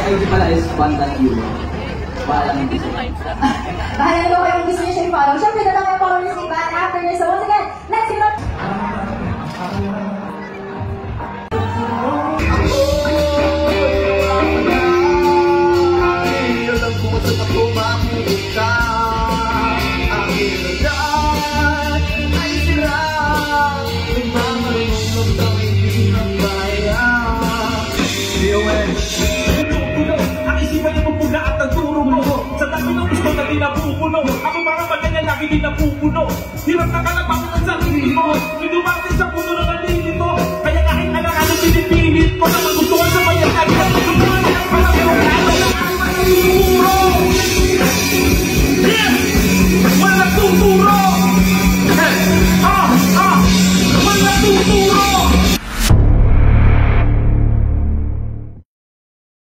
IG pala is Bandan Walang hindi siya. Bahala ko kayong gusto niyo siya i-follow. Siyempre, dalawa yung followers ni Van after this. So once again, let's give it up. Di napupuno. Ako para pa ganyan lagi di napupuno. Hirap na kalapang ng sarili mo. Hindi dumating sa puno ng alilito. Kaya kahit alang-alang pinipilit ko na magustuhan sa maya.